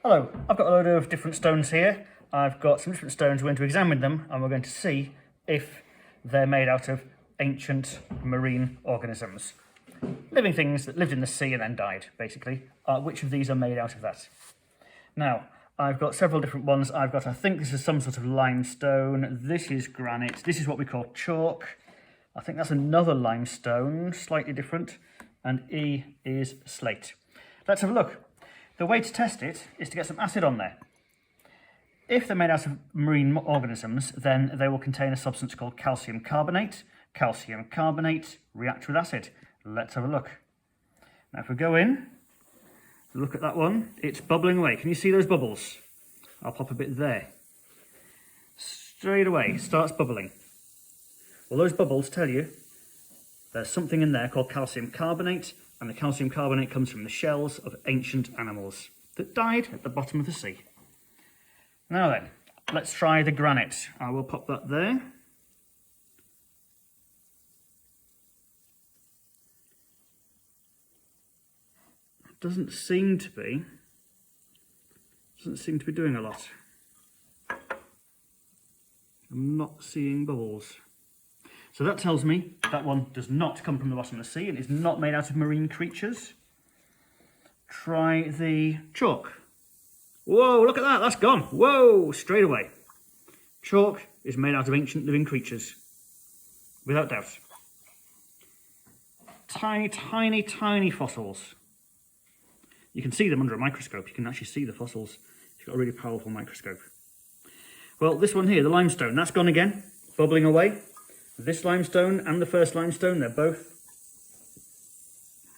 Hello, I've got a load of different stones here. I've got some different stones, we're going to examine them and we're going to see if they're made out of ancient marine organisms. Living things that lived in the sea and then died, basically. Which of these are made out of that? Now, I've got several different ones. I think this is some sort of limestone. This is granite. This is what we call chalk. I think that's another limestone, slightly different. And E is slate. Let's have a look. The way to test it is to get some acid on there. If they're made out of marine organisms, then they will contain a substance called calcium carbonate. Calcium carbonate reacts with acid. Let's have a look. Now if we go in, look at that one, it's bubbling away. Can you see those bubbles? I'll pop a bit there. Straight away, starts bubbling. Well, those bubbles tell you there's something in there called calcium carbonate, and the calcium carbonate comes from the shells of ancient animals that died at the bottom of the sea. Now then, let's try the granite. I will pop that there. Doesn't seem to be doing a lot. I'm not seeing bubbles. So that tells me that one does not come from the bottom of the sea and is not made out of marine creatures. Try the chalk. Whoa, look at that, that's gone. Whoa, straight away. Chalk is made out of ancient living creatures, without doubt. Tiny, tiny, tiny fossils. You can see them under a microscope. You can actually see the fossils. You've got a really powerful microscope. Well, this one here, the limestone, that's gone again, bubbling away. This limestone and the first limestone, they're both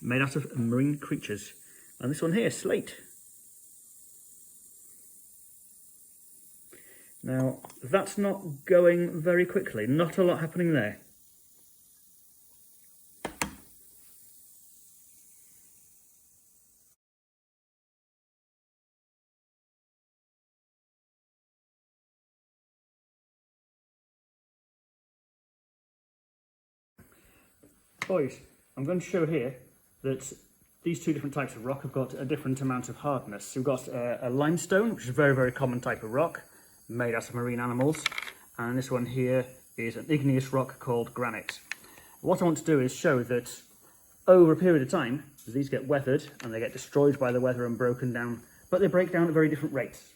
made out of marine creatures. And this one here, slate. Now, that's not going very quickly. Not a lot happening there. Boys, I'm going to show here that these two different types of rock have got a different amount of hardness. We've got a limestone, which is a very, very common type of rock, made out of marine animals, and this one here is an igneous rock called granite. What I want to do is show that over a period of time, these get weathered and they get destroyed by the weather and broken down, but they break down at very different rates.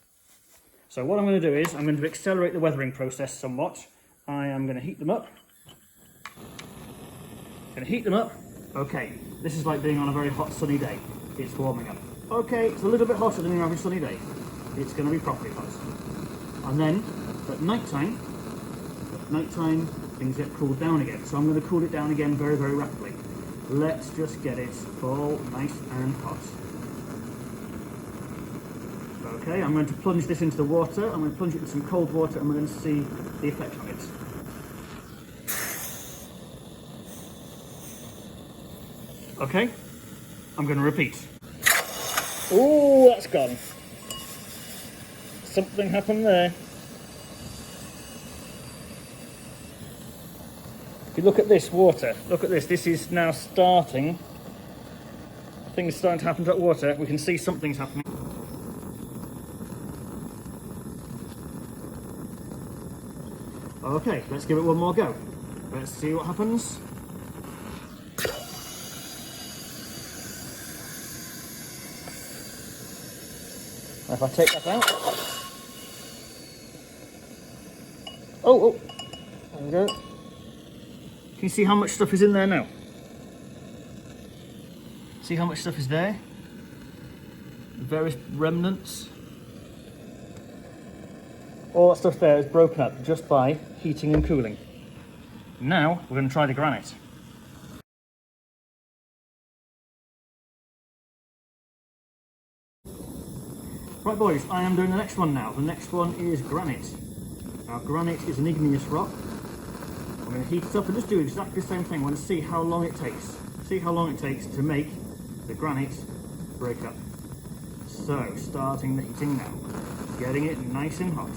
So what I'm going to do is I'm going to accelerate the weathering process somewhat. I am going to heat them up. Okay, this is like being on a very hot sunny day. It's warming up. Okay, it's a little bit hotter than your average sunny day. It's going to be properly hot. And then at night time things get cooled down again. So I'm going to cool it down again very, very rapidly. Let's just get it all nice and hot. Okay, I'm going to plunge this into the water. I'm going to plunge it in some cold water and we're going to see the effect on it. Okay, I'm going to repeat. Oh, that's gone. Something happened there. If you look at this water, look at this. This is now starting. Things starting to happen to that water. We can see something's happening. Okay, let's give it one more go. Let's see what happens. If I take that out. Oh, there we go. Can you see how much stuff is in there now? See how much stuff is there? Various remnants. All that stuff there is broken up just by heating and cooling. Now we're going to try the granite. Right boys, I am doing the next one now. The next one is granite. Now granite is an igneous rock. I'm going to heat it up and just do exactly the same thing. I want to see how long it takes. See how long it takes to make the granite break up. So, starting the heating now. Getting it nice and hot.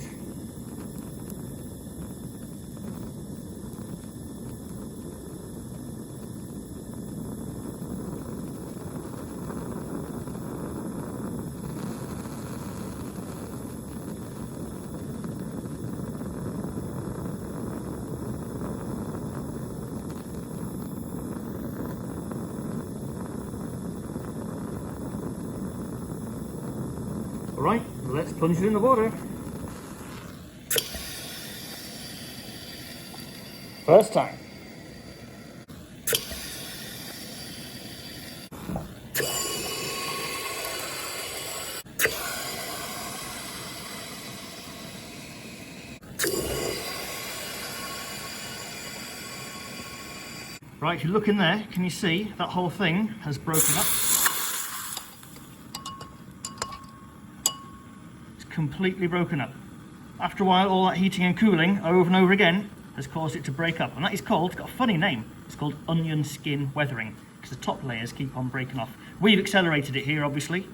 Plunge it in the water. First time. Right, if you look in there, can you see that whole thing has broken up? It's completely broken up. After a while, all that heating and cooling over and over again has caused it to break up. And that is called, it's got a funny name, it's called onion skin weathering, because the top layers keep on breaking off. We've accelerated it here, obviously,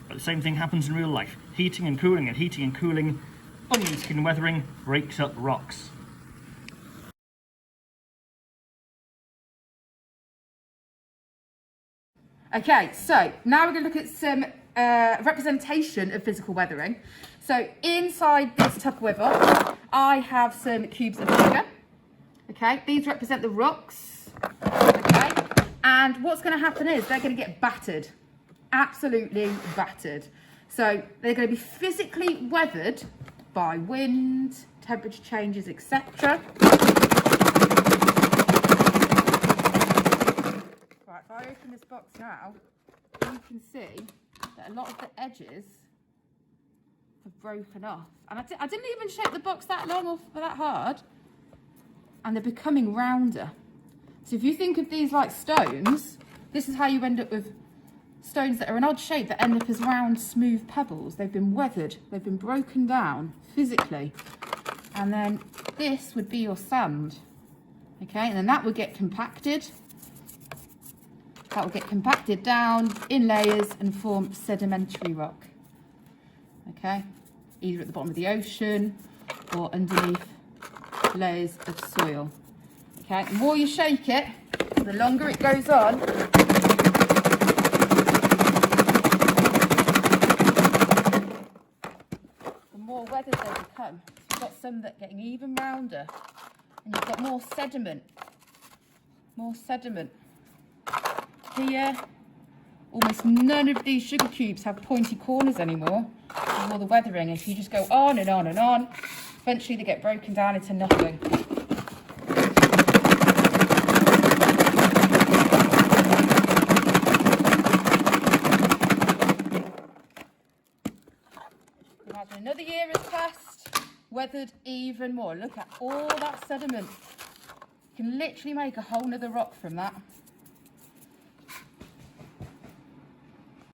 but the same thing happens in real life. Heating and cooling and heating and cooling, onion skin weathering breaks up rocks. Okay, so now we're going to look at some representation of physical weathering. So inside this Tupperware, I have some cubes of sugar. Okay, these represent the rocks. Okay, and what's going to happen is they're going to get battered, absolutely battered. So they're going to be physically weathered by wind, temperature changes, etc. Right, if I open this box now, you can see that a lot of the edges have broken off. And I didn't even shape the box that long or that hard. And they're becoming rounder. So if you think of these like stones, this is how you end up with stones that are an odd shape that end up as round, smooth pebbles. They've been weathered, they've been broken down physically. And then this would be your sand. Okay, and then that would get compacted. That will get compacted down in layers and form sedimentary rock. Okay, either at the bottom of the ocean or underneath layers of soil. Okay, the more you shake it, the longer it goes on, the more weathered they become. You've got some that are getting even rounder, and you've got more sediment. More sediment. Here, almost none of these sugar cubes have pointy corners anymore with all the weathering. If you just go on and on and on, eventually they get broken down into nothing. Imagine another year has passed, weathered even more. Look at all that sediment. You can literally make a whole nother rock from that.